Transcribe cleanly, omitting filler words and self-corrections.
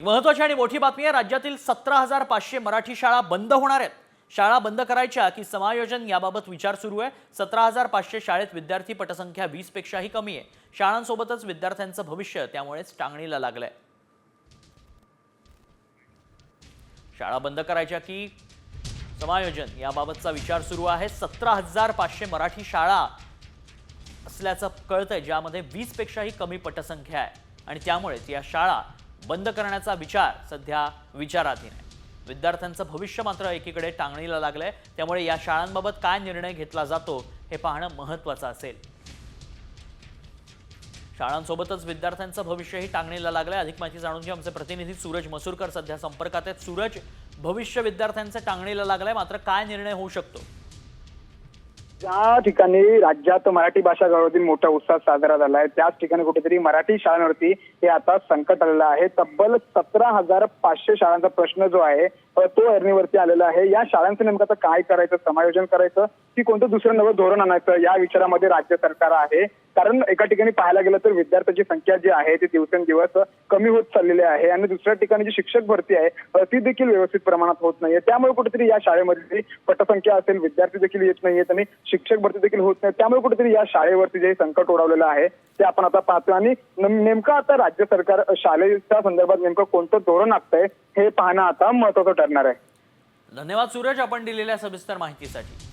महत्त्वाची आणि मोठी बातमी आहे। राज्यातील 17,500 मराठी शाळा बंद होणार आहेत। शाळा बंद करायच्या की समायोजन याबाबत विचार सुरू आहे। 17,500 शाळेत विद्यार्थी पटसंख्या 20 पेक्षाही कमी आहे। शाळांसोबतच विद्यार्थ्यांचं भविष्य त्यामुळेच टांगणीला लागलंय। शाळा बंद करायच्या की समायोजन याबाबतचा विचार सुरू आहे। 17,500 मराठी शाळा असल्याचं कळतंय, ज्यामध्ये 20 पेक्षाही कमी पटसंख्या आहे आणि त्यामुळेच या शाळा बंद करण्याचा विचार सध्या विचाराधीन आहे। विद्यार्थ्यांचं भविष्य मात्र एकीकडे टांगणीला लागलंय, त्यामुळे या शाळांबाबत काय निर्णय घेतला जातो हे पाहणं महत्त्वाचं असेल। शाळांसोबतच विद्यार्थ्यांचं भविष्यही टांगणीला लागलंय। अधिक माहिती जाणून घेऊ आमचे प्रतिनिधी सूरज मसूरकर सध्या संपर्कात आहेत। सूरज, भविष्य विद्यार्थ्यांचं टांगणीला लागलंय, मात्र काय निर्णय होऊ शकतो? ज्या ठिकाणी राज्यात मराठी भाषा गौरवातील मोठा उत्साह साजरा झाला आहे, त्याच ठिकाणी कुठेतरी मराठी शाळांवरती हे आता संकट आलेलं आहे। तब्बल 17,500 शाळांचा प्रश्न जो आहे तो ऐरणीवरती आलेला आहे। या शाळांचं नेमकं आता काय करायचं, समायोजन करायचं की कोणतं दुसरं नवं धोरण आणायचं, या विचारामध्ये राज्य सरकार आहे। कारण एका ठिकाणी पाहायला गेलं तर विद्यार्थ्यांची संख्या जी आहे ती दिवसेंदिवस कमी होत चाललेली आहे आणि दुसऱ्या ठिकाणी जी शिक्षक भरती आहे ती देखील व्यवस्थित प्रमाणात होत नाहीये। त्यामुळे कुठेतरी या शाळेमध्ये पटसंख्या असेल, विद्यार्थी देखील येत नाहीयेत आणि शिक्षक भरती देखील होत नाही। त्यामुळे कुठेतरी या शाळेवरती जे संकट ओढवलेलं आहे ते आपण आता पाहतो आणि नेमकं आता राज्य सरकार शाळेच्या संदर्भात नेमकं कोणतं धोरण आखतंय हे पाहणं आता महत्त्वाचं ठरणार आहे। धन्यवाद सूरज, आपण दिलेल्या सविस्तर माहितीसाठी।